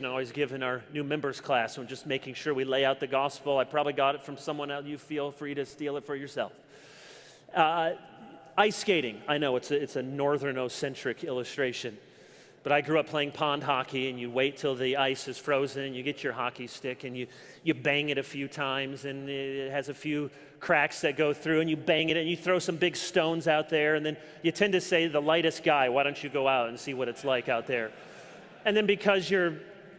illustration I always give in our new members class when just making sure we lay out the gospel. I probably got it from someone else. You feel free to steal it for yourself. Ice skating. I know it's a northern-centric illustration. But I grew up playing pond hockey, and you wait till the ice is frozen, and you get your hockey stick, and you bang it a few times, and it has a few cracks that go through, and you bang it, and you throw some big stones out there, and then you tend to say, the lightest guy, why don't you go out and see what it's like out there? And then because you're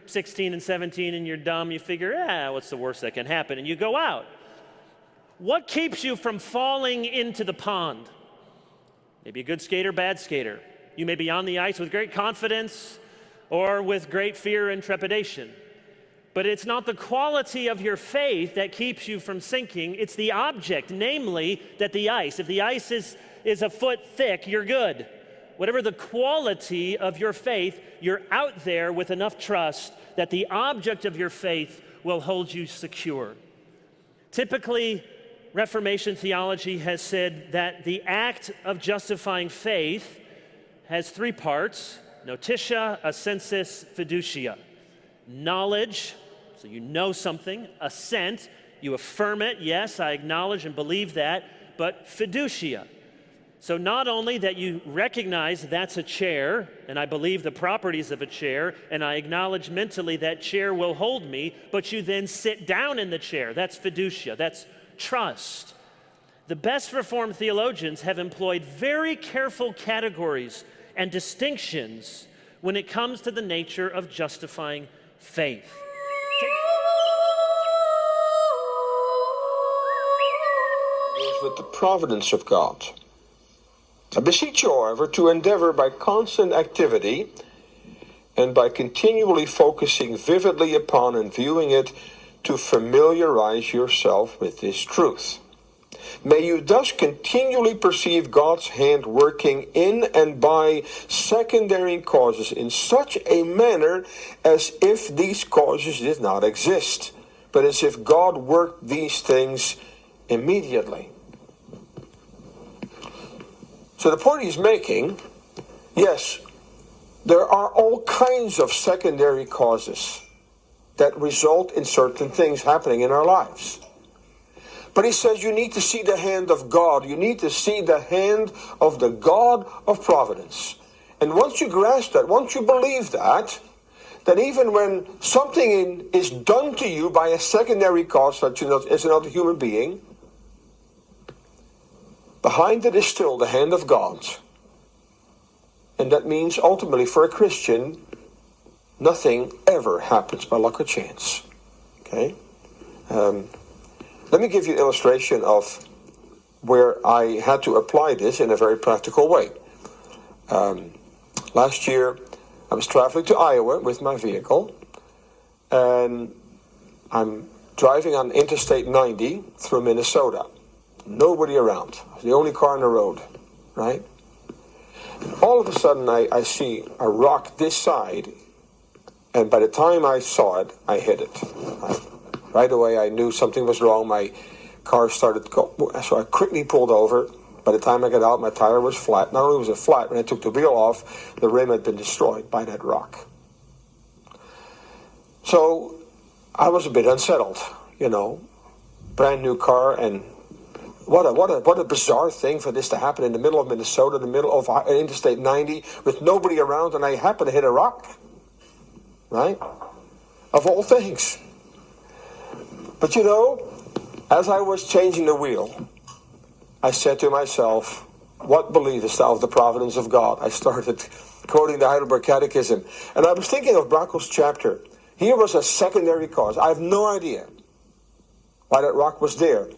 16 and 17 and you're dumb, you figure, what's the worst that can happen? And you go out. What keeps you from falling into the pond? Maybe a good skater, bad skater. You may be on the ice with great confidence or with great fear and trepidation. But it's not the quality of your faith that keeps you from sinking. It's the object, namely that the ice. If the ice is a foot thick, you're good. Whatever the quality of your faith, you're out there with enough trust that the object of your faith will hold you secure. Typically, Reformation theology has said that the act of justifying faith has three parts: notitia, assensus, fiducia. Knowledge, so you know something. Assent, you affirm it. Yes, I acknowledge and believe that. But fiducia, so not only that you recognize that's a chair, and I believe the properties of a chair, and I acknowledge mentally that chair will hold me, but you then sit down in the chair. That's fiducia, that's trust. The best Reformed theologians have employed very careful categories and distinctions when it comes to the nature of justifying faith. With the providence of God. I beseech you, however, to endeavor by constant activity and by continually focusing vividly upon and viewing it to familiarize yourself with this truth. May you thus continually perceive God's hand working in and by secondary causes in such a manner as if these causes did not exist, but as if God worked these things immediately. So the point he's making, yes, there are all kinds of secondary causes that result in certain things happening in our lives. But he says you need to see the hand of God. You need to see the hand of the God of providence. And once you grasp that, once you believe that, then even when something is done to you by a secondary cause, such as another human being, behind it is still the hand of God. And that means ultimately for a Christian, nothing ever happens by luck or chance. Okay? Let me give you an illustration of where I had to apply this in a very practical way. Last year, I was traveling to Iowa with my vehicle, and I'm driving on Interstate 90 through Minnesota. Nobody around. I was the only car on the road, right? All of a sudden, I see a rock this side, and by the time I saw it, I hit it. Right away, I knew something was wrong. My car started to go, so I quickly pulled over. By the time I got out, my tire was flat. Not only was it flat, when I took the wheel off, the rim had been destroyed by that rock. So I was a bit unsettled, brand new car, and what a bizarre thing for this to happen in the middle of Minnesota, in the middle of Interstate 90, with nobody around, and I happen to hit a rock, right? Of all things. But as I was changing the wheel, I said to myself, what believest thou of the providence of God? I started quoting the Heidelberg Catechism. And I was thinking of Brachel's chapter. Here was a secondary cause. I have no idea why that rock was there.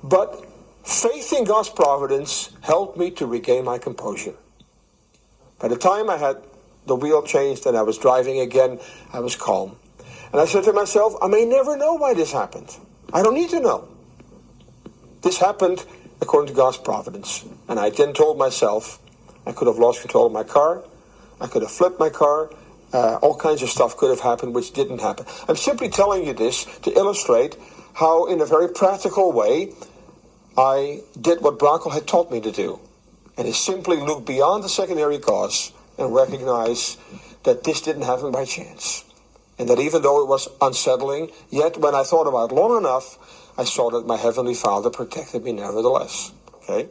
But faith in God's providence helped me to regain my composure. By the time I had the wheel changed and I was driving again, I was calm. And I said to myself, I may never know why this happened. I don't need to know. This happened according to God's providence. And I then told myself, I could have lost control of my car. I could have flipped my car. All kinds of stuff could have happened, which didn't happen. I'm simply telling you this to illustrate how, in a very practical way, I did what Brachel had taught me to do. And is simply look beyond the secondary cause and recognize that this didn't happen by chance. And that even though it was unsettling, yet when I thought about it long enough, I saw that my Heavenly Father protected me nevertheless. Okay?